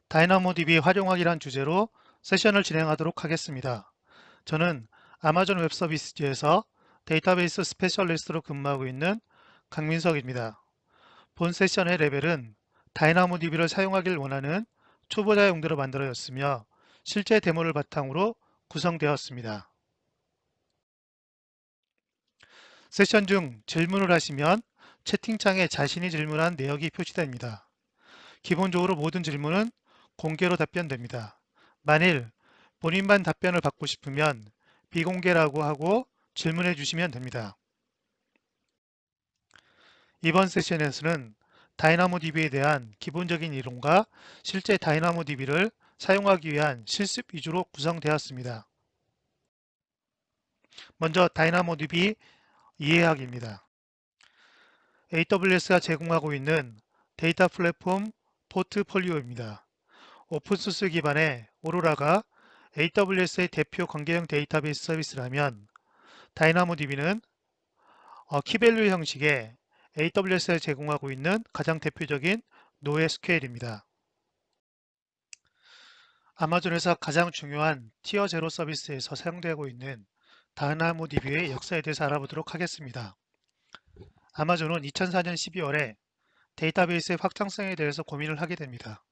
다이나모DB 활용하기란 주제로 세션을 진행하도록 하겠습니다. 저는 아마존 웹 서비스지에서 데이터베이스 스페셜리스트로 근무하고 있는 강민석입니다. 본 세션의 레벨은 다이나모DB를 사용하길 원하는 초보자 용도로 만들어졌으며 실제 데모를 바탕으로 구성되었습니다. 세션 중 질문을 하시면 채팅창에 자신이 질문한 내역이 표시됩니다. 기본적으로 모든 질문은 공개로 답변됩니다. 만일 본인만 답변을 받고 싶으면 비공개라고 하고 질문해 주시면 됩니다. 이번 세션에서는 다이나모DB에 대한 기본적인 이론과 실제 다이나모DB를 사용하기 위한 실습 위주로 구성되었습니다. 먼저 다이나모DB 이해하기입니다. AWS가 제공하고 있는 데이터 플랫폼 포트폴리오입니다. 오픈소스 기반의 오로라가 AWS의 대표 관계형 데이터베이스 서비스라면 다이나모DB는 키밸류 형식의 AWS가 제공하고 있는 가장 대표적인 NoSQL입니다. 아마존에서 가장 중요한 티어 제로 서비스에서 사용되고 있는 다이나모DB의 역사에 대해서 알아보도록 하겠습니다. 아마존은 2004년 12월에 데이터베이스의 확장성에 대해서 고민을 하게 됩니다.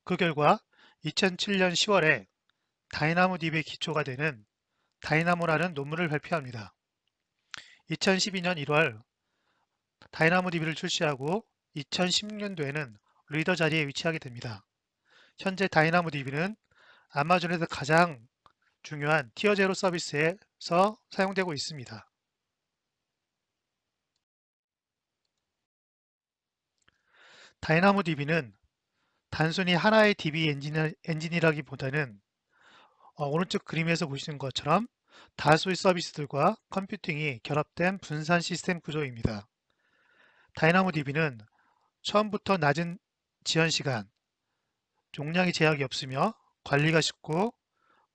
그 결과 2007년 10월에 다이나모DB의 기초가 되는 다이나모라는 논문을 발표합니다. 2012년 1월 다이나모DB를 출시하고 2016년도에는 리더 자리에 위치하게 됩니다. 현재 다이나모DB는 아마존에서 가장 중요한 티어 제로 서비스에서 사용되고 있습니다. 다이나모DB는 단순히 하나의 DB 엔진이라기보다는 오른쪽 그림에서 보시는 것처럼 다수의 서비스들과 컴퓨팅이 결합된 분산 시스템 구조입니다. 다이나모DB는 처음부터 낮은 지연 시간, 용량의 제약이 없으며 관리가 쉽고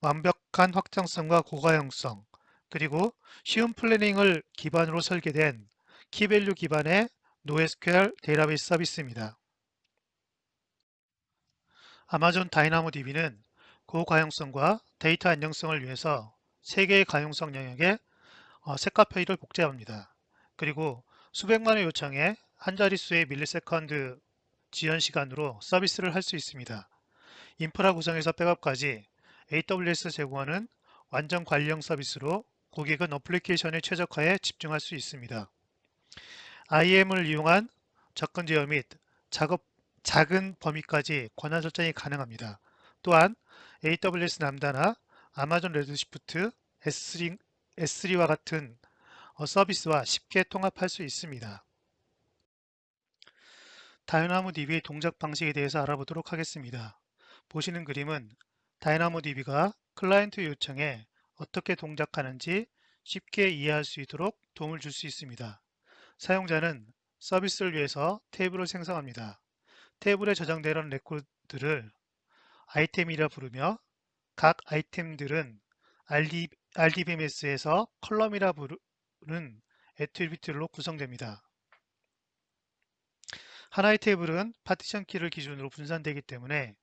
완벽한 확장성과 고가형성, 그리고 쉬운 플래닝을 기반으로 설계된 키밸류 기반의 NoSQL 데이터베이스 서비스입니다. 아마존 다이나모DB는 고가용성과 데이터 안정성을 위해서 3개의 가용성 영역에 셋카페이를 복제합니다. 그리고 수백만의 요청에 한 자릿수의 밀리세컨드 지연 시간으로 서비스를 할 수 있습니다. 인프라 구성에서 백업까지 AWS 제공하는 완전 관리형 서비스로 고객은 어플리케이션의 최적화에 집중할 수 있습니다. IAM을 이용한 접근 제어 및 작은 범위까지 권한 설정이 가능합니다. 또한 AWS 람다나 아마존 레드시프트, S3와 같은 서비스와 쉽게 통합할 수 있습니다. 다이나모DB의 동작 방식에 대해서 알아보도록 하겠습니다. 보시는 그림은 다이나모DB가 클라이언트 요청에 어떻게 동작하는지 쉽게 이해할 수 있도록 도움을 줄 수 있습니다. 사용자는 서비스를 위해서 테이블을 생성합니다. 테이블에 저장되는 레코드를 아이템이라 부르며 각 아이템들은 RDBMS에서 컬럼이라 부르는 애트리뷰트로 구성됩니다. 하나의 테이블은 파티션 키를 기준으로 분산되기 때문에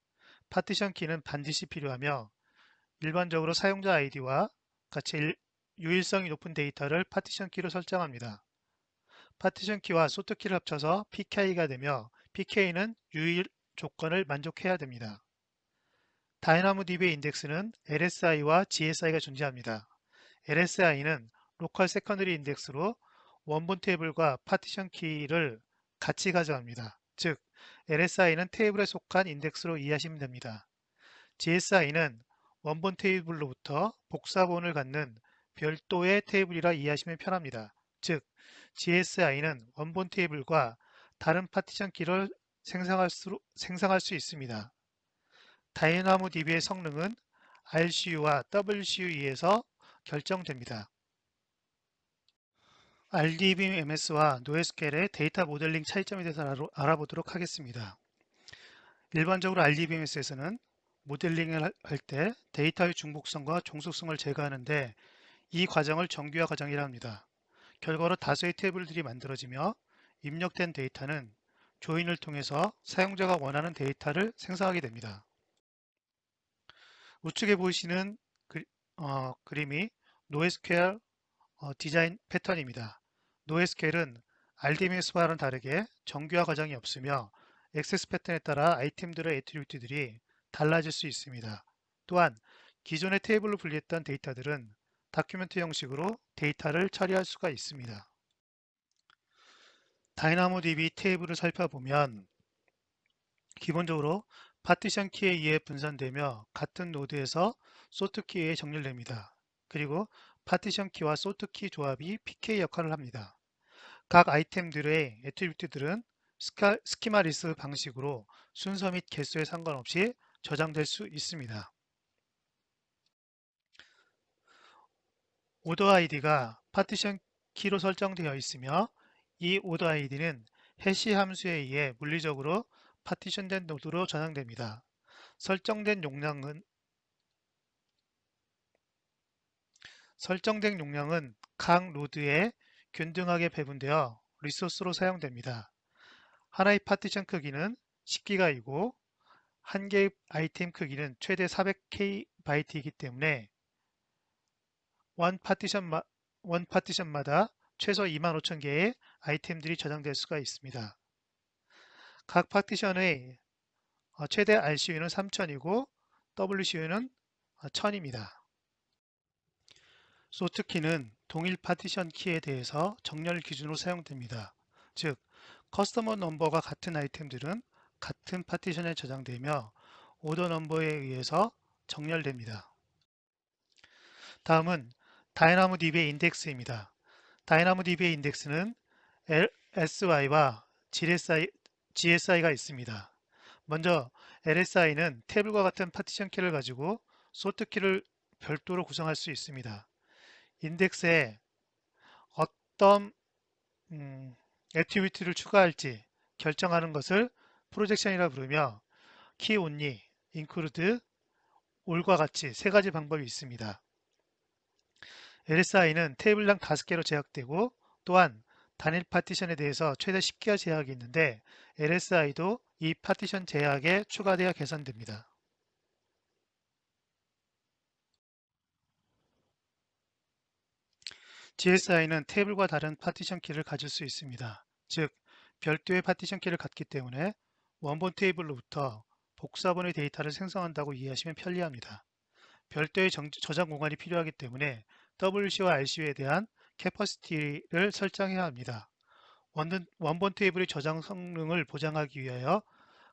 파티션 키는 반드시 필요하며 일반적으로 사용자 아이디와 같이 유일성이 높은 데이터를 파티션 키로 설정합니다. 파티션 키와 소트 키를 합쳐서 PK가 되며 PK는 유일 조건을 만족해야 됩니다. 다이나모DB의 인덱스는 LSI와 GSI가 존재합니다. LSI는 로컬 세컨더리 인덱스로 원본 테이블과 파티션 키를 같이 가져갑니다. 즉, LSI는 테이블에 속한 인덱스로 이해하시면 됩니다. GSI는 원본 테이블로부터 복사본을 갖는 별도의 테이블이라 이해하시면 편합니다. 즉, GSI는 원본 테이블과 다른 파티션 키를 생성할 수 있습니다. 다이나모DB의 성능은 RCU와 WCU에서 결정됩니다. RDBMS와 NoSQL의 데이터 모델링 차이점에 대해서 알아보도록 하겠습니다. 일반적으로 RDBMS에서는 모델링을 할 때 데이터의 중복성과 종속성을 제거하는데 이 과정을 정규화 과정이라 합니다. 결과로 다수의 테이블들이 만들어지며 입력된 데이터는 조인을 통해서 사용자가 원하는 데이터를 생성하게 됩니다. 우측에 보이시는 그림이 NoSQL 디자인 패턴입니다. NoSQL은 RDBMS와는 다르게 정규화 과정이 없으며 액세스 패턴에 따라 아이템들의 애트리뷰트들이 달라질 수 있습니다. 또한 기존의 테이블로 분리했던 데이터들은 다큐멘트 형식으로 데이터를 처리할 수가 있습니다. 다이나모DB 테이블을 살펴보면 기본적으로 파티션 키에 의해 분산되며 같은 노드에서 소트 키에 정렬됩니다. 그리고 파티션 키와 소트 키 조합이 PK 역할을 합니다. 각 아이템들의 애트리뷰트들은 스키마 리스트 방식으로 순서 및 개수에 상관없이 저장될 수 있습니다. 오더 아이디가 파티션 키로 설정되어 있으며 이 오더 아이디는 해시 함수에 의해 물리적으로 파티션된 노드로 저장됩니다. 설정된 용량은 각 노드에 균등하게 배분되어 리소스로 사용됩니다. 하나의 파티션 크기는 10기가이고 한 개의 아이템 크기는 최대 400KB 때문에 원 파티션마다 최소 25,000개의 아이템들이 저장될 수가 있습니다. 각 파티션의 최대 RCU는 3000이고 WCU는 1000입니다. 소트키는 동일 파티션 키에 대해서 정렬 기준으로 사용됩니다. 즉, 커스터머 넘버가 같은 아이템들은 같은 파티션에 저장되며 오더 넘버에 의해서 정렬됩니다. 다음은 다이나모DB의 인덱스입니다. 다이나모DB의 인덱스는 SY와 GSI가 있습니다. 먼저 LSI는 테이블과 같은 파티션 키를 가지고 소트 키를 별도로 구성할 수 있습니다. 인덱스에 어떤 애트리뷰트를 추가할지 결정하는 것을 프로젝션이라 부르며 key only, include, all과 같이 세 가지 방법이 있습니다. LSI는 테이블당 5개로 제약되고 또한 단일 파티션에 대해서 최대 10개가 제약이 있는데 LSI도 이 파티션 제약에 추가되어 개선됩니다. GSI는 테이블과 다른 파티션 키를 가질 수 있습니다. 즉, 별도의 파티션 키를 갖기 때문에 원본 테이블로부터 복사본의 데이터를 생성한다고 이해하시면 편리합니다. 별도의 저장 공간이 필요하기 때문에 WC와 RCU에 대한 캐퍼시티를 설정해야 합니다. 원본 테이블의 저장 성능을 보장하기 위하여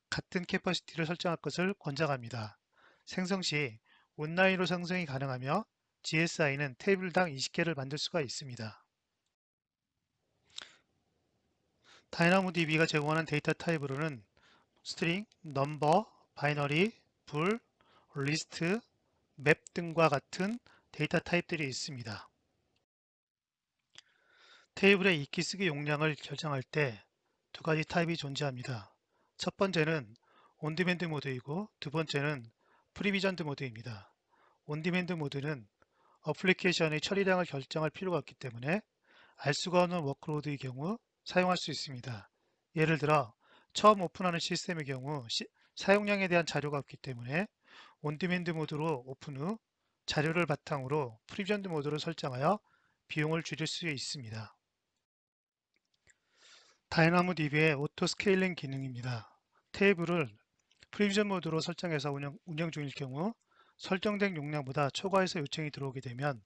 같은 캐퍼시티를 설정할 것을 권장합니다. 생성 시 온라인으로 생성이 가능하며 GSI는 테이블당 20개를 만들 수가 있습니다. 다이나모DB가 제공하는 데이터 타입으로는 스트링, 넘버, 바이너리, 불, 리스트, 맵 등과 같은 데이터 타입들이 있습니다. 테이블의 읽기 쓰기 용량을 결정할 때 두 가지 타입이 존재합니다. 첫 번째는 온디맨드 모드이고 두 번째는 프리비전드 모드입니다. 온디맨드 모드는 어플리케이션의 처리량을 결정할 필요가 없기 때문에 알 수가 없는 워크로드의 경우 사용할 수 있습니다. 예를 들어 처음 오픈하는 시스템의 경우 사용량에 대한 자료가 없기 때문에 온디맨드 모드로 오픈 후 자료를 바탕으로 프리비전드 모드로 설정하여 비용을 줄일 수 있습니다. 다이나모DB의 오토 스케일링 기능입니다. 테이블을 프리비전 모드로 설정해서 운영 중일 경우 설정된 용량보다 초과해서 요청이 들어오게 되면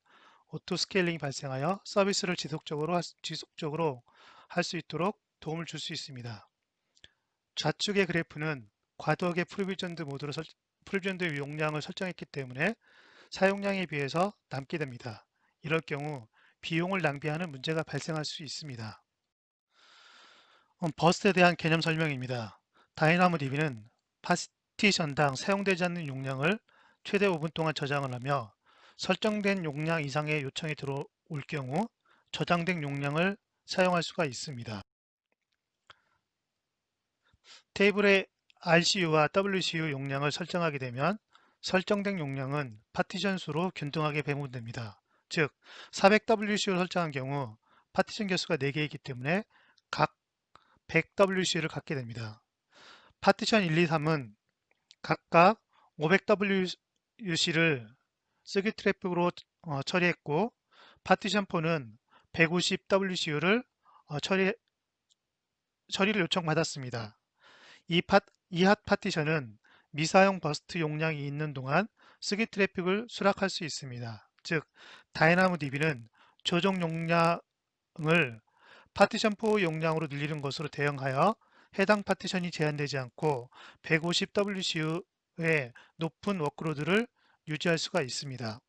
오토 스케일링이 발생하여 서비스를 지속적으로 할 수 있도록 도움을 줄 수 있습니다. 좌측의 그래프는 과도하게 프리비전드 용량을 설정했기 때문에 사용량에 비해서 남게 됩니다. 이럴 경우 비용을 낭비하는 문제가 발생할 수 있습니다. 버스트에 대한 개념 설명입니다. 다이나모DB는 파티션당 사용되지 않는 용량을 최대 5분 동안 저장을 하며 설정된 용량 이상의 요청이 들어올 경우 저장된 용량을 사용할 수가 있습니다. 테이블의 RCU와 WCU 용량을 설정하게 되면 설정된 용량은 파티션 수로 균등하게 배분됩니다. 즉, 400WCU를 설정한 경우 파티션 개수가 4개이기 때문에 각 100WC를 갖게 됩니다. 파티션 1, 2, 3은 각각 500WC를 쓰기 트래픽으로 처리했고, 파티션 4는 150WC를 처리를 요청받았습니다. 이핫 파티션은 미사용 버스트 용량이 있는 동안 쓰기 트래픽을 수락할 수 있습니다. 즉, 다이나모DB는 조정 용량을 파티션 4 용량으로 늘리는 것으로 대응하여 해당 파티션이 제한되지 않고 150WC의 높은 워크로드를 유지할 수가 있습니다.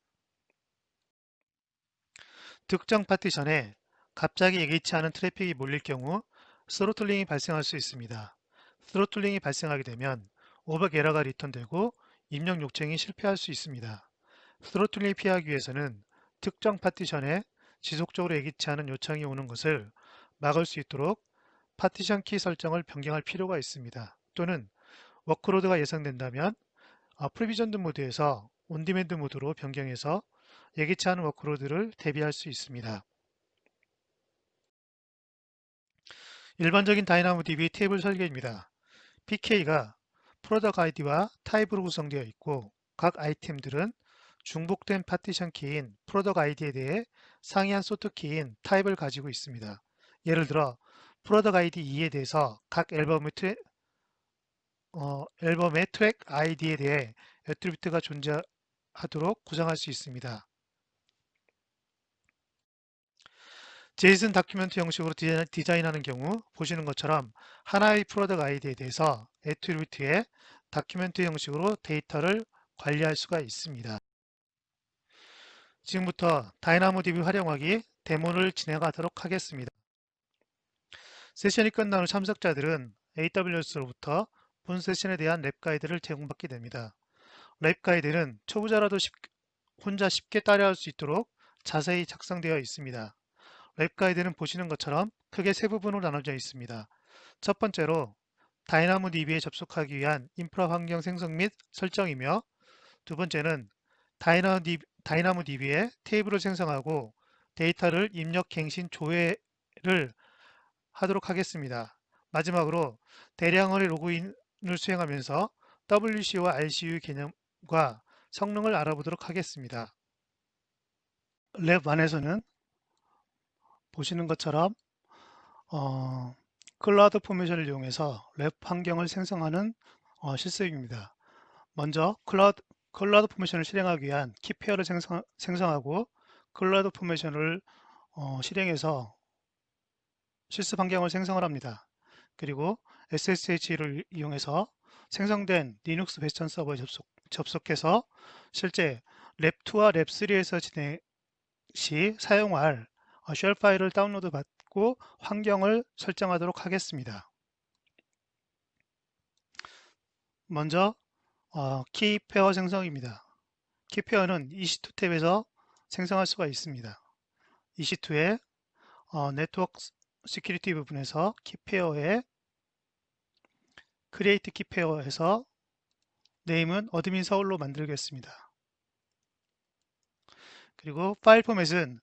특정 파티션에 갑자기 예기치 않은 트래픽이 몰릴 경우 스로틀링이 발생할 수 있습니다. 스로틀링이 발생하게 되면 오버 에러가 리턴되고 입력 요청이 실패할 수 있습니다. 스로틀링을 피하기 위해서는 특정 파티션에 지속적으로 예기치 않은 요청이 오는 것을 막을 수 있도록 파티션 키 설정을 변경할 필요가 있습니다. 또는 워크로드가 예상된다면 프리비전드 모드에서 온디맨드 모드로 변경해서 예기치 않은 워크로드를 대비할 수 있습니다. 일반적인 다이나모DB 테이블 설계입니다. PK가 프로덕트 아이디와 타입으로 구성되어 있고 각 아이템들은 중복된 파티션 키인 프로덕트 아이디에 대해 상이한 소트 키인 타입을 가지고 있습니다. 예를 들어 프로덕트 아이디 2에 대해서 각 앨범의 트랙 아이디에 대해 애트리뷰트가 존재하도록 구성할 수 있습니다. 제이슨 다큐멘트 형식으로 디자인하는 경우 보시는 것처럼 하나의 프로덕트 아이디에 대해서 애트리뷰트의 다큐멘트 형식으로 데이터를 관리할 수가 있습니다. 지금부터 다이나모DB 활용하기 데모를 진행하도록 하겠습니다. 세션이 끝난 후 참석자들은 AWS로부터 본 세션에 대한 랩 가이드를 제공받게 됩니다. 랩 가이드는 초보자라도 혼자 쉽게 따라할 수 있도록 자세히 작성되어 있습니다. 랩 가이드는 보시는 것처럼 크게 세 부분으로 나눠져 있습니다. 첫 번째로 다이나모DB에 접속하기 위한 인프라 환경 생성 및 설정이며, 두 번째는 다이나모DB에 테이블을 생성하고 데이터를 입력, 갱신, 조회를 하도록 하겠습니다. 마지막으로 대량의 로그인을 수행하면서 WC와 RCU 개념과 성능을 알아보도록 하겠습니다. 랩 1에서는 보시는 것처럼 클라우드 포메이션을 이용해서 랩 환경을 생성하는 실습입니다. 먼저 클라우드 포메이션을 실행하기 위한 키페어를 생성하고 클라우드 포메이션을 실행해서 실습 환경을 생성을 합니다. 그리고 SSH를 이용해서 생성된 리눅스 베스천 서버에 접속해서 실제 랩2와 랩3에서 진행 시 사용할 쉘 파일을 다운로드 받고 환경을 설정하도록 하겠습니다. 먼저 키페어 생성입니다. 키페어는 EC2 탭에서 생성할 수가 있습니다. EC2의 네트워크 시큐리티 부분에서 키페어에 크리에이트 키페어에서 네임은 어드민 서울로 만들겠습니다. 그리고 파일 포맷은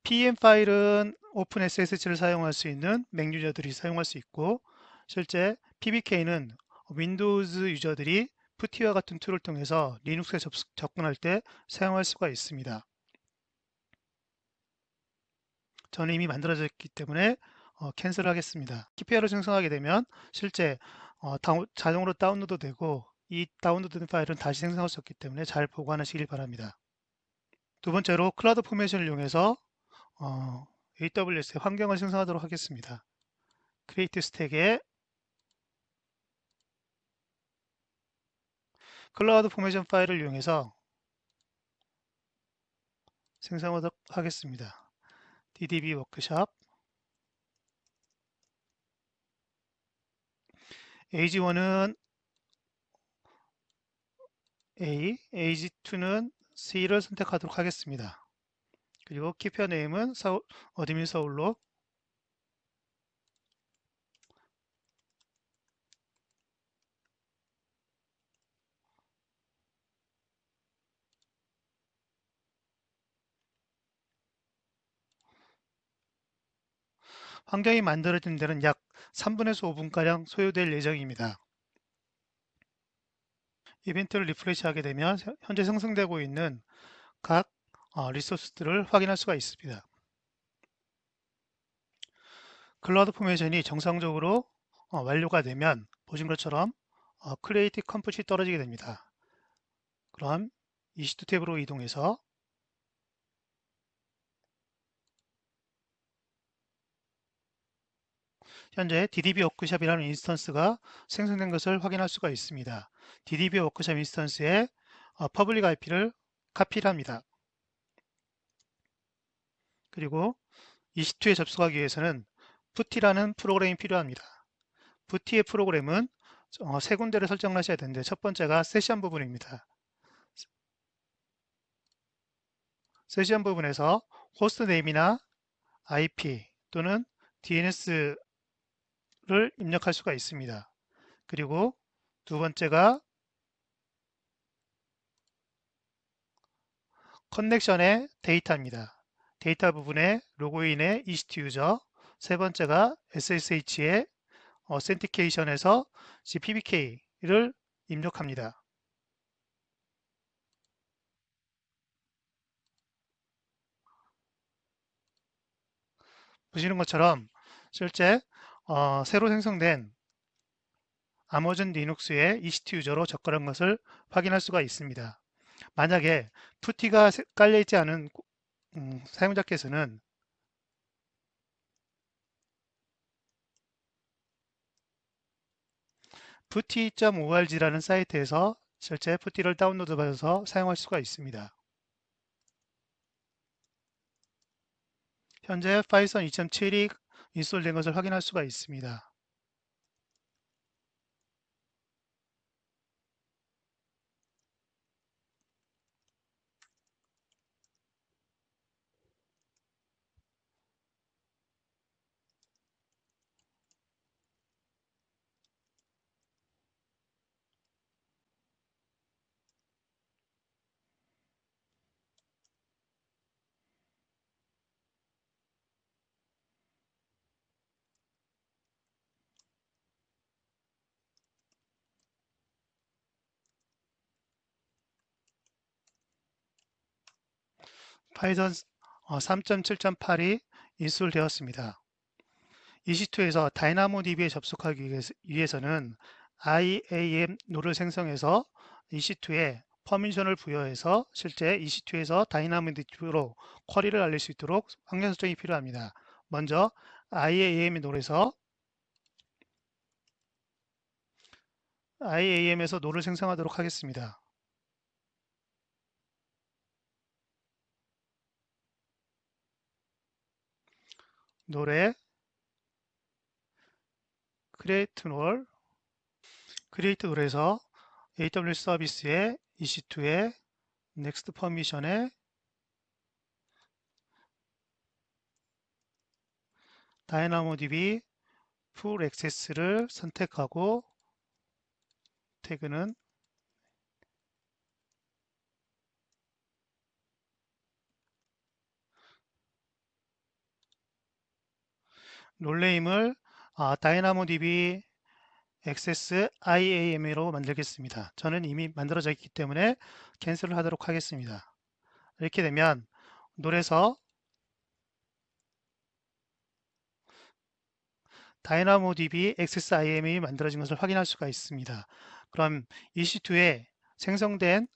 PEM 파일은 오픈 SSH를 사용할 수 있는 맥 유저들이 사용할 수 있고, 실제 PBK는 윈도우즈 유저들이 푸티와 같은 툴을 통해서 리눅스에 접근할 때 사용할 수가 있습니다. 저는 이미 만들어졌기 때문에 캔슬 하겠습니다. 키페어를 생성하게 되면 실제 자동으로 다운로드 되고, 이 다운로드된 파일은 다시 생성할 수 없기 때문에 잘 보관하시길 바랍니다. 두 번째로 클라우드 포메이션을 이용해서 AWS의 환경을 생성하도록 하겠습니다. 크리에이트 스택에 클라우드 포메이션 파일을 이용해서 생성하도록 하겠습니다. DDB 워크샵 AG1은 A, AG2는 C를 선택하도록 하겠습니다. 그리고 키페어 네임은 어드민 서울로, 환경이 만들어진 데는 약 3분에서 5분가량 소요될 예정입니다. 이벤트를 리프레시하게 되면 현재 생성되고 있는 각 리소스들을 확인할 수가 있습니다. 클라우드 포메이션이 정상적으로 완료가 되면 보신 것처럼 크리에이트 컴풋이 떨어지게 됩니다. 그럼 EC2 탭으로 이동해서 현재 DDB 워크샵이라는 인스턴스가 생성된 것을 확인할 수가 있습니다. DDB 워크샵 인스턴스에 퍼블릭 IP를 카피를 합니다. 그리고 EC2에 접속하기 위해서는 put이라는 프로그램이 필요합니다. put의 프로그램은 세 군데를 설정하셔야 되는데 첫 번째가 세션 부분입니다. 세션 부분에서 호스트 네임이나 IP 또는 DNS를 입력할 수가 있습니다. 그리고 두 번째가 커넥션의 데이터입니다. 데이터 부분에 로그인의 EC2 유저, 세 번째가 SSH의 어센티케이션에서 GPBK를 입력합니다. 보시는 것처럼 실제 새로 생성된 아마존 리눅스의 EC2 유저로 접근한 것을 확인할 수가 있습니다. 만약에 푸티가 깔려있지 않은 사용자께서는 푸티.org라는 사이트에서 실제 푸티를 다운로드 받아서 사용할 수가 있습니다. 현재 파이썬 2.7이 인스톨된 것을 확인할 수가 있습니다. 파이썬 3.7.8이 인스톨되었습니다. EC2에서 다이나모DB에 접속하기 위해서는 IAM 롤을 생성해서 EC2에 퍼미션을 부여해서 실제 EC2에서 다이나모DB로 쿼리를 알릴 수 있도록 환경 설정이 필요합니다. 먼저 IAM 롤에서 IAM에서 롤을 생성하도록 하겠습니다. 롤에 create 롤, create 롤에서 AWS 서비스의 EC2의 next permission에 DynamoDB full access를 선택하고 태그는 롤네임을 DynamoDB Access IAM으로 만들겠습니다. 저는 이미 만들어져 있기 때문에 캔슬을 하도록 하겠습니다. 이렇게 되면 롤에서 DynamoDB Access IAM이 만들어진 것을 확인할 수가 있습니다. 그럼 EC2에 생성된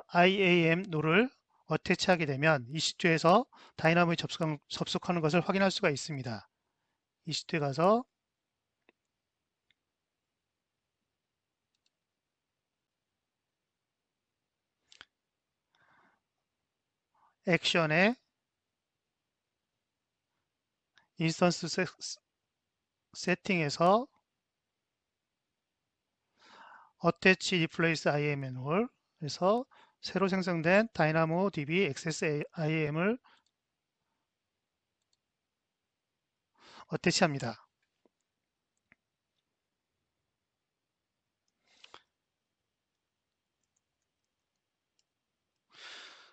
IAM 롤을 어태치하게 되면 EC2에서 다이나모에 접속하는 것을 확인할 수가 있습니다. EC2에 가서 액션에 인스턴스 세팅에서 attach replace IAM을 해서 새로 생성된 DynamoDB Access IAM을 어태치합니다.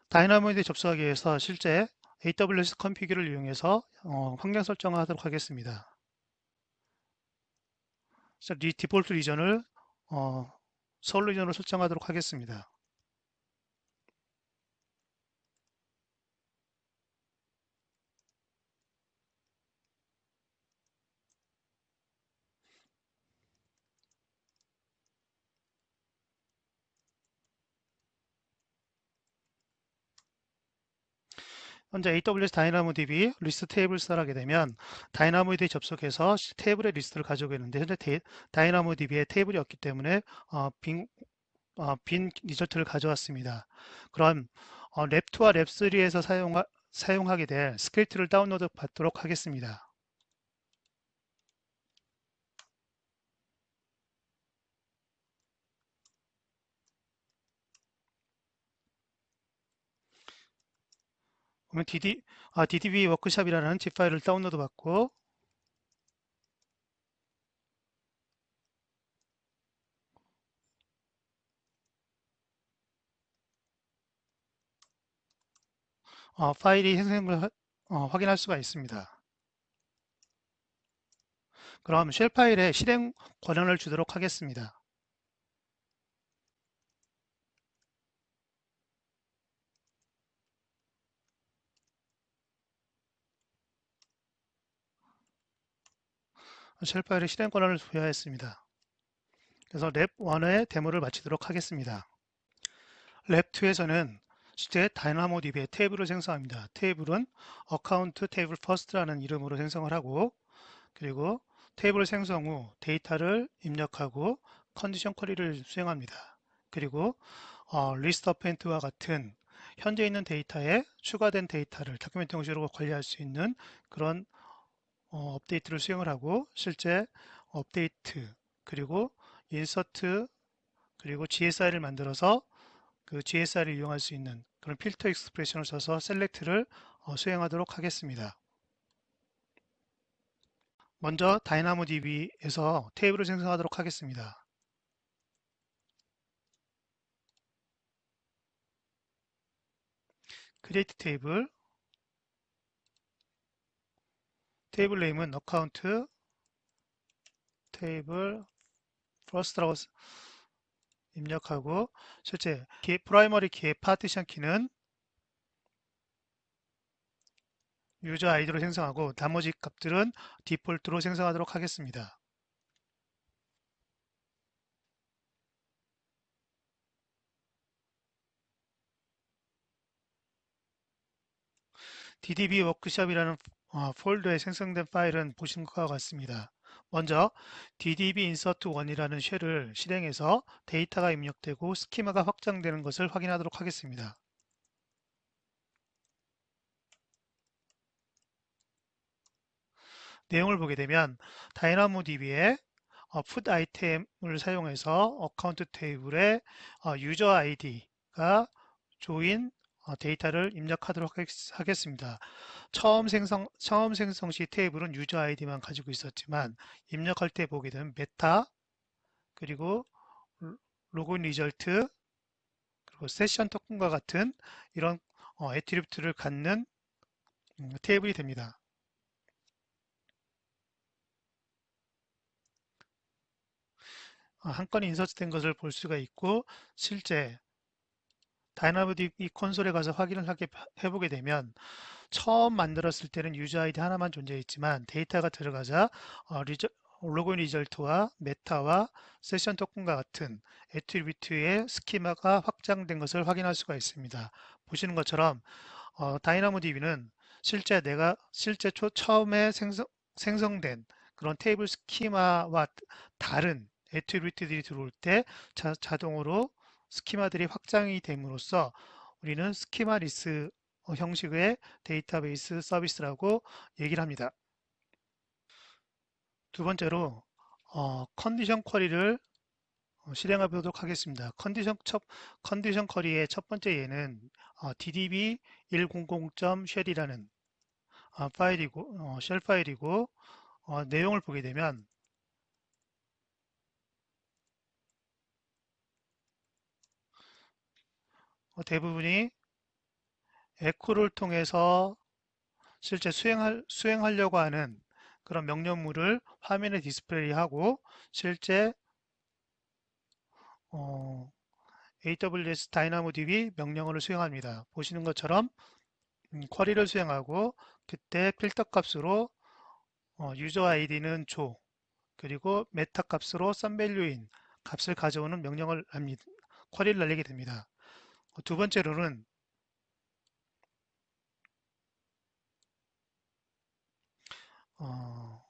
다이나모에 접속하기 위해서 실제 AWS 컨피그를 이용해서 환경 설정하도록 하겠습니다. 그래서 디폴트 리전을 어, 서울 리전으로 설정하도록 하겠습니다. 현재 AWS 다이나모DB 리스트 테이블스를 하게 되면 다이나모DB 접속해서 테이블의 리스트를 가져오게 되는데 현재 다이나모DB에 테이블이 없기 때문에 빈 리저트를 가져왔습니다. 그럼 랩2와 랩3에서 사용하게 될 스크립트를 다운로드 받도록 하겠습니다. 그러면 DDB 워크샵이라는 zip 파일을 다운로드 받고 파일이 생성된 걸 확인할 수가 있습니다. 그럼 쉘 파일에 실행 권한을 주도록 하겠습니다. 쉘 파일에 실행 권한을 부여했습니다. 그래서 랩1의 데모를 마치도록 하겠습니다. 랩2에서는 실제 다이나모DB의 테이블을 생성합니다. 테이블은 어카운트 테이블 퍼스트라는 이름으로 생성을 하고 그리고 테이블 생성 후 데이터를 입력하고 컨디션 쿼리를 수행합니다. 그리고 리스트 어펜트와 같은 현재 있는 데이터에 추가된 데이터를 다큐멘트 형식으로 관리할 수 있는 그런 업데이트를 수행을 하고 실제 업데이트 그리고 인서트 그리고 GSI를 만들어서 그 GSI를 이용할 수 있는 그런 필터 익스프레션을 써서 셀렉트를 수행하도록 하겠습니다. 먼저 다이나모DB에서 테이블을 생성하도록 하겠습니다. 크리에이트 테이블, 테이블 네임은 어카운트 테이블 퍼스트라고 입력하고 실제 프라이머리 키의 파티션 키는 유저 아이디로 생성하고 나머지 값들은 디폴트로 생성하도록 하겠습니다. DDB 워크샵이라는 폴더에 생성된 파일은 보신 것과 같습니다. 먼저 DDB insert 1이라는 쉘을 실행해서 데이터가 입력되고 스키마가 확장되는 것을 확인하도록 하겠습니다. 내용을 보게 되면 다이나모DB에 put 아이템을 사용해서 어카운트 테이블에 유저 아이디가 조인 데이터를 입력하도록 하겠습니다. 처음 생성 시 테이블은 유저 아이디만 가지고 있었지만 입력할 때 보게 되면 메타 그리고 로그인 리절트 그리고 세션 토큰과 같은 이런 애트리뷰트를 갖는 테이블이 됩니다. 한 건이 인서트된 것을 볼 수가 있고 실제 다이나모DB 콘솔에 가서 확인을 해보게 되면 처음 만들었을 때는 유저 아이디 하나만 존재했지만 데이터가 들어가자 로그인 리절트와 메타와 세션 토큰과 같은 애트리뷰트의 스키마가 확장된 것을 확인할 수가 있습니다. 보시는 것처럼 다이나모DB는 실제 처음에 생성된 그런 테이블 스키마와 다른 애트리뷰트들이 들어올 때 자동으로 스키마들이 확장이 됨으로써 우리는 스키마 리스 형식의 데이터베이스 서비스라고 얘기를 합니다. 두 번째로 컨디션 쿼리를 실행해 보도록 하겠습니다. 컨디션 쿼리의 첫 번째 예는 DDB 100.shell이라는 파일이고 쉘 파일이고 내용을 보게 되면 대부분이 에코를 통해서 실제 수행하려고 하는 그런 명령물을 화면에 디스플레이하고 실제 어, AWS DynamoDB 명령어를 수행합니다. 보시는 것처럼 쿼리를 수행하고 그때 필터 값으로 유저 아이디는 조 그리고 메타 값으로 썸밸류인 값을 가져오는 명령을 합니다. 쿼리를 날리게 됩니다. 두 번째로는 어,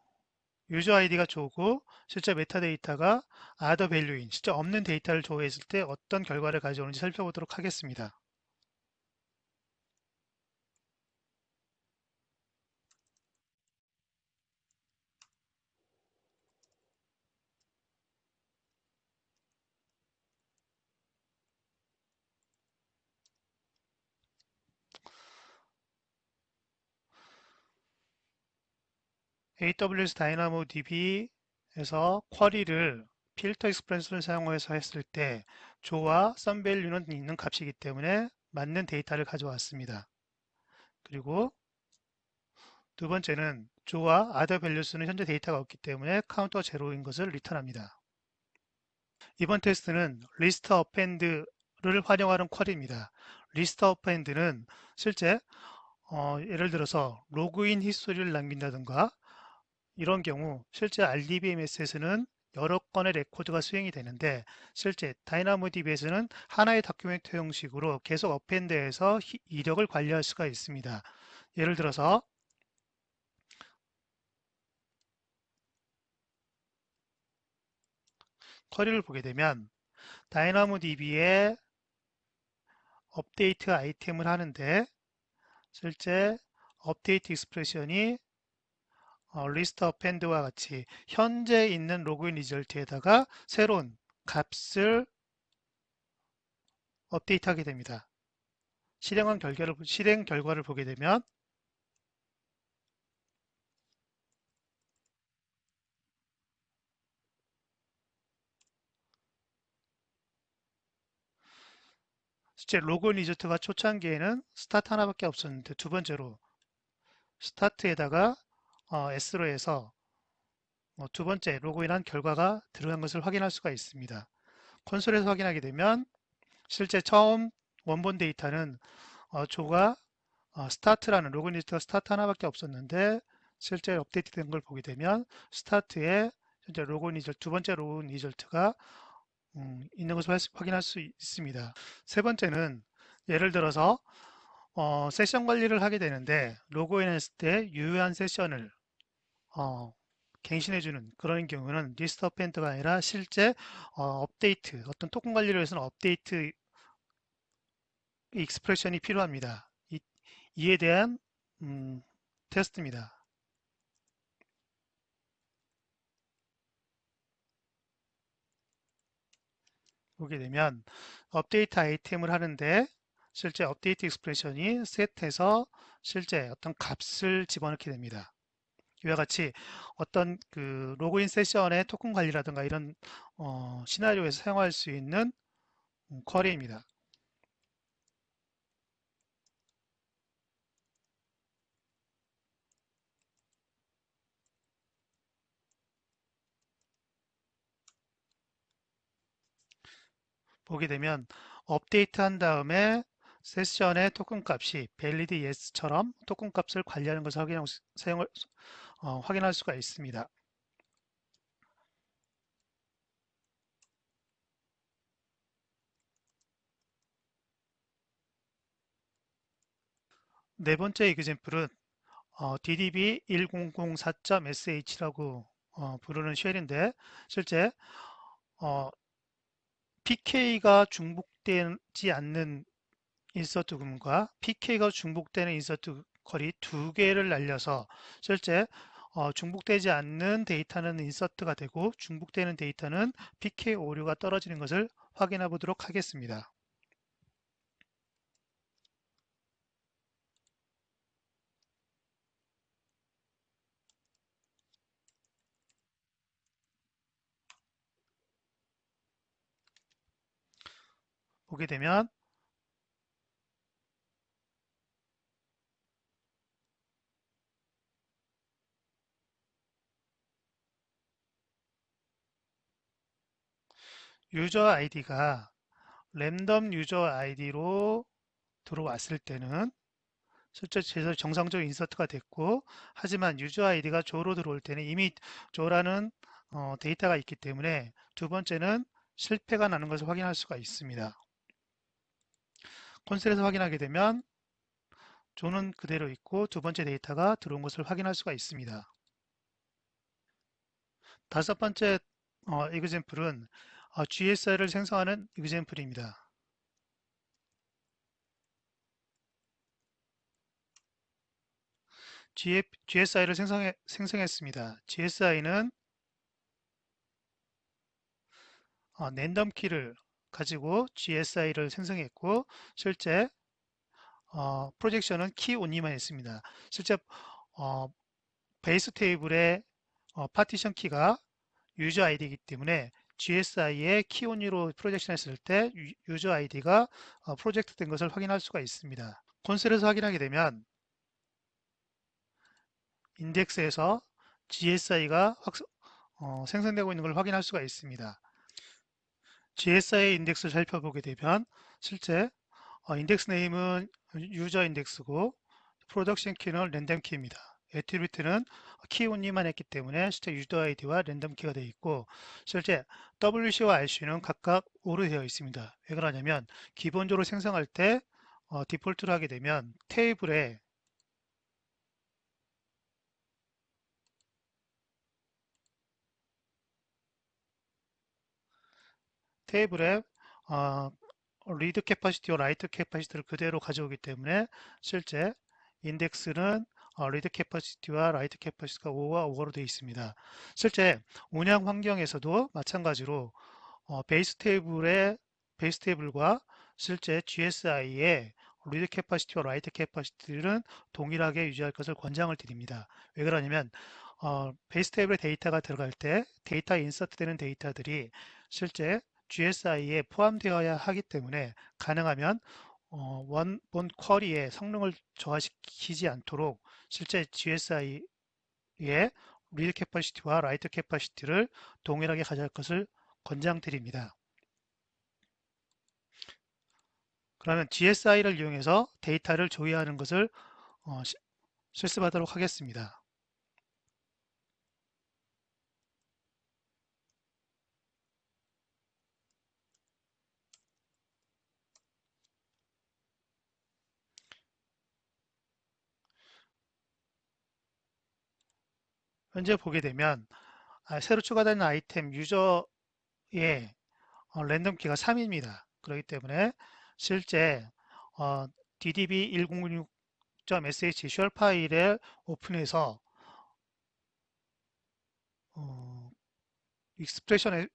유저 아이디가 조고 실제 메타데이터가 other value인 실제 없는 데이터를 조회했을 때 어떤 결과를 가져오는지 살펴보도록 하겠습니다. AWS DynamoDB에서 쿼리를 필터 익스프레스를 사용해서 했을 때 조와 썸밸류는 있는 값이기 때문에 맞는 데이터를 가져왔습니다. 그리고 두 번째는 조와 other values는 현재 데이터가 없기 때문에 카운터가 제로인 것을 리턴합니다. 이번 테스트는 list append를 활용하는 쿼리입니다. list append는 실제 예를 들어서 로그인 히스토리를 남긴다든가 이런 경우 실제 RDBMS에서는 여러 건의 레코드가 수행이 되는데 실제 다이나모DB에서는 하나의 다큐멘트 형식으로 계속 어펜드해서 이력을 관리할 수가 있습니다. 예를 들어서 쿼리를 보게 되면 다이나모DB에 업데이트 아이템을 하는데 실제 업데이트 익스프레션이 리스트 어펜드와 같이 현재 있는 로그인 리절트에다가 새로운 값을 업데이트하게 됩니다. 실행 결과를 보게 되면 실제 로그인 리조트가 초창기에는 스타트 하나밖에 없었는데 두 번째로 스타트에다가 S로 해서 두 번째 로그인한 결과가 들어간 것을 확인할 수가 있습니다. 콘솔에서 확인하게 되면 실제 처음 원본 데이터는 조가 스타트라는 로그인 리스트가 스타트 하나밖에 없었는데 실제 업데이트 된 걸 보게 되면 스타트에 현재 로그인 리절트, 두 번째 로그인 리절트가 있는 것을 확인할 수 있습니다. 세 번째는 예를 들어서 세션 관리를 하게 되는데 로그인 했을 때 유효한 세션을 어, 갱신해주는 그런 경우는 리스트 어펜트가 아니라 실제 업데이트, 어떤 토큰 관리를 위해서는 업데이트 익스프레션이 필요합니다. 이에 대한 음, 테스트입니다. 보게 되면 업데이트 아이템을 하는데 실제 업데이트 익스프레션이 셋해서 실제 어떤 값을 집어넣게 됩니다. 이와 같이 어떤 그 로그인 세션의 토큰 관리라든가 이런 시나리오에서 사용할 수 있는 쿼리입니다. 보게 되면 업데이트 한 다음에 세션의 토큰 값이 valid yes처럼 토큰 값을 관리하는 것을 확인할 수가 있습니다. 네 번째 에그젬플은 DDB 1004.sh라고 부르는 쉘인데 실제 PK가 중복되지 않는 인서트 금과 PK가 중복되는 인서트 컬이 두 개를 날려서 실제 중복되지 않는 데이터는 인서트가 되고 중복되는 데이터는 PK 오류가 떨어지는 것을 확인해 보도록 하겠습니다. 보게 되면 유저 아이디가 랜덤 유저 아이디로 들어왔을 때는 실제 제대로 정상적인 인서트가 됐고, 하지만 유저 아이디가 조로 들어올 때는 이미 조라는 데이터가 있기 때문에 두 번째는 실패가 나는 것을 확인할 수가 있습니다. 콘솔에서 확인하게 되면 조는 그대로 있고 두 번째 데이터가 들어온 것을 확인할 수가 있습니다. 다섯 번째 example은 GSI를 생성하는 example입니다. GSI를 생성했습니다. GSI는 랜덤 키를 가지고 GSI를 생성했고 실제 프로젝션은 키 온리만 했습니다. 실제 어, 베이스 테이블의 파티션 키가 유저 아이디이기 때문에 GSI의 키 온리로 프로젝션 했을 때 유저 아이디가 프로젝트 된 것을 확인할 수가 있습니다. 콘솔에서 확인하게 되면 인덱스에서 GSI가 생성되고 있는 걸 확인할 수가 있습니다. GSI 인덱스를 살펴보게 되면 실제 인덱스 네임은 유저 인덱스고 프로덕션 키는 랜덤 키입니다. 애트리뷰트는 키 온리만 했기 때문에 실제 유저 아이디와 랜덤 키가 되어 있고 실제 WC와 RC는 각각 오로 되어 있습니다. 왜 그러냐면 기본적으로 생성할 때 디폴트로 하게 되면 테이블에 어, 리드 캐파시티와 라이트 캐파시티를 그대로 가져오기 때문에 실제 인덱스는 리드 캐파시티와 라이트 캐파시티가 5와 5로 되어 있습니다. 실제 운영 환경에서도 마찬가지로 베이스 테이블과 실제 GSI의 리드 캐파시티와 라이트 캐파시티는 동일하게 유지할 것을 권장을 드립니다. 왜 그러냐면 베이스 테이블에 데이터가 들어갈 때 데이터 인서트 되는 데이터들이 실제 GSI에 포함되어야 하기 때문에 가능하면 본 쿼리의 성능을 저하시키지 않도록 실제 GSI의 리드 캐퍼시티와 라이트 캐퍼시티를 동일하게 가져갈 것을 권장드립니다. 그러면 GSI를 이용해서 데이터를 조회하는 것을 실습하도록 하겠습니다. 현재 보게 되면 새로 추가된 아이템 유저의 랜덤 키가 3입니다. 그렇기 때문에 실제 ddb1016.sh 쉘 파일을 오픈해서 익스프레션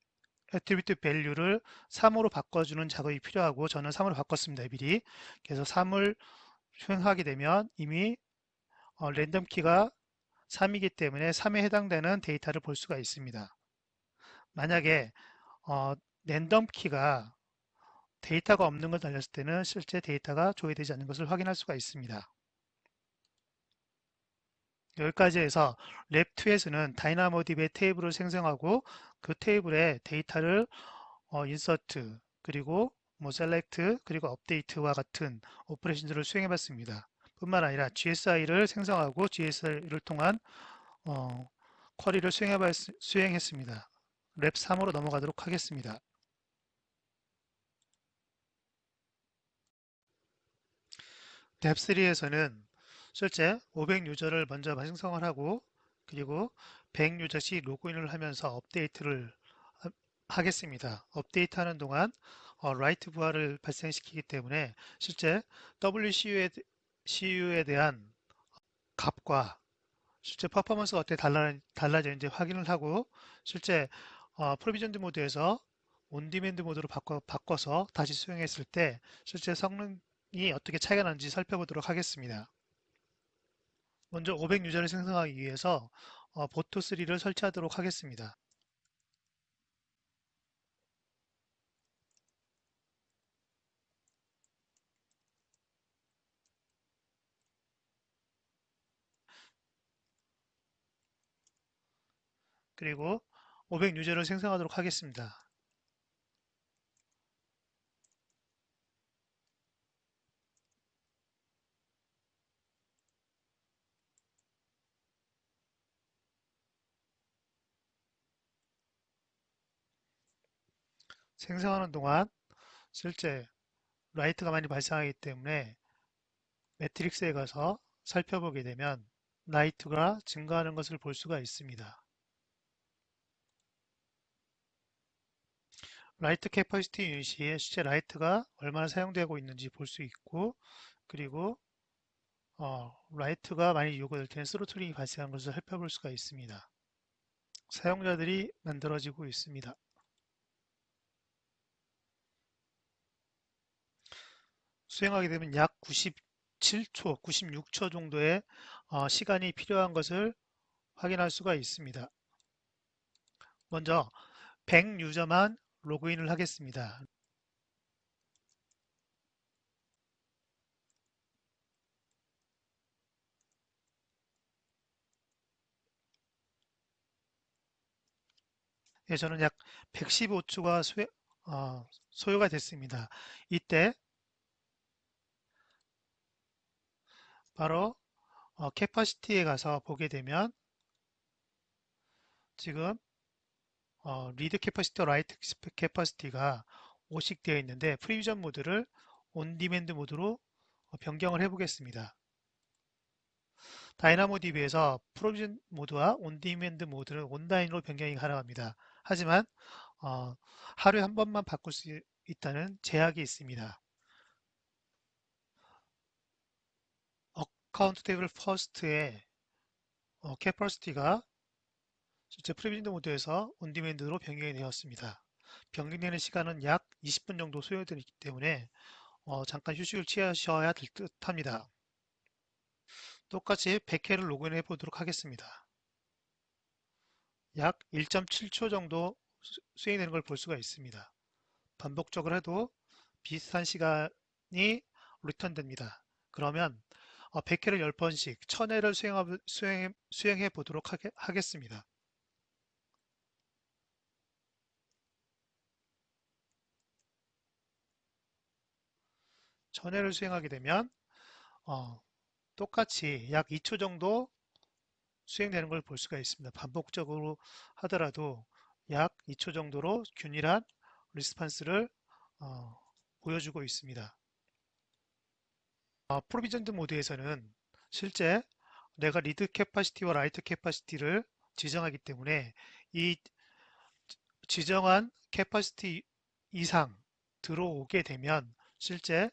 애트리뷰트 밸류를 3으로 바꿔주는 작업이 필요하고 저는 3으로 바꿨습니다. 미리. 그래서 3을 수행하게 되면 이미 랜덤 키가 3이기 때문에 3에 해당되는 데이터를 볼 수가 있습니다. 만약에 어, 랜덤 키가 데이터가 없는 걸 달렸을 때는 실제 데이터가 조회되지 않는 것을 확인할 수가 있습니다. 여기까지 해서 랩2에서는 다이나모딥의 테이블을 생성하고 그 테이블에 데이터를 인서트 그리고 뭐 셀렉트 그리고 업데이트와 같은 오퍼레이션들을 수행해 봤습니다. 뿐만 아니라 GSI를 생성하고 GSI를 통한 쿼리를 수행했습니다. 랩 3으로 넘어가도록 하겠습니다. 랩 3에서는 실제 500 유저를 먼저 생성을 하고 그리고 100 유저씩 로그인을 하면서 업데이트를 하겠습니다. 업데이트하는 동안 라이트 부하를 발생시키기 때문에 실제 WCU에 대한 값과 실제 퍼포먼스가 어떻게 달라지는지 확인을 하고 실제 프로비전드 모드에서 온디맨드 모드로 바꿔서 다시 수행했을 때 실제 성능이 어떻게 차이가 나는지 살펴보도록 하겠습니다. 먼저 500 유저를 생성하기 위해서 보트3를 설치하도록 하겠습니다. 그리고 500 유저를 생성하도록 하겠습니다. 생성하는 동안 실제 라이트가 많이 발생하기 때문에 매트릭스에 가서 살펴보게 되면 라이트가 증가하는 것을 볼 수가 있습니다. 라이트 캐퍼시티 유닛이 실제 라이트가 얼마나 사용되고 있는지 볼 수 있고, 그리고 라이트가 많이 요구될 때는 스로틀링이 발생한 것을 살펴볼 수가 있습니다. 사용자들이 만들어지고 있습니다. 수행하게 되면 약 97초, 96초 정도의 시간이 필요한 것을 확인할 수가 있습니다. 먼저 100 유저만 로그인을 하겠습니다. 예, 저는 약 115초가 소요가 됐습니다. 이때 바로 캐퍼시티에 가서 보게 되면 지금 리드 캐퍼시티와 라이트 캐퍼시티가 오식되어 있는데 프리비전 모드를 온 디맨드 모드로 변경을 해 보겠습니다. 다이나모 DB에서 프로비전 모드와 온 디맨드 모드는 온라인으로 변경이 가능합니다. 하지만 어, 하루에 한 번만 바꿀 수 있다는 제약이 있습니다. 어카운트 테이블 퍼스트의 캐퍼시티가 실제 프리비전 모드에서 온디맨드로 변경이 되었습니다. 변경되는 시간은 약 20분 정도 소요되기 때문에 잠깐 휴식을 취하셔야 될 듯 합니다. 똑같이 100회를 로그인해 보도록 하겠습니다. 약 1.7초 정도 수행되는 걸 볼 수가 있습니다. 반복적으로 해도 비슷한 시간이 리턴됩니다. 그러면 100회를 10번씩 1000회를 수행해 보도록 하겠습니다. 1000회를 수행하게 되면 똑같이 약 2초 정도 수행되는 걸 볼 수가 있습니다. 반복적으로 하더라도 약 2초 정도로 균일한 리스판스를 보여주고 있습니다. 프로비전드 모드에서는 실제 내가 리드 캐파시티와 라이트 캐파시티를 지정하기 때문에 이 지정한 캐파시티 이상 들어오게 되면 실제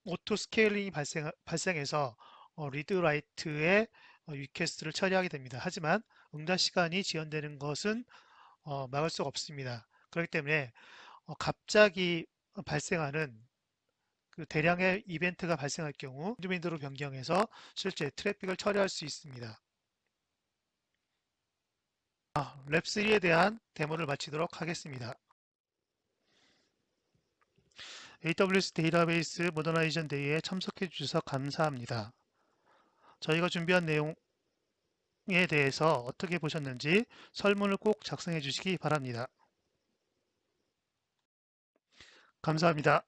오토 스케일링이 발생해서 리드 라이트의 리퀘스트를 처리하게 됩니다. 하지만 응답 시간이 지연되는 것은 막을 수가 없습니다. 그렇기 때문에 갑자기 발생하는 그 대량의 이벤트가 발생할 경우 도메인으로 변경해서 실제 트래픽을 처리할 수 있습니다. 랩3에 대한 데모를 마치도록 하겠습니다. AWS 데이터베이스 모더나이제이션 데이에 참석해 주셔서 감사합니다. 저희가 준비한 내용에 대해서 어떻게 보셨는지 설문을 꼭 작성해 주시기 바랍니다. 감사합니다.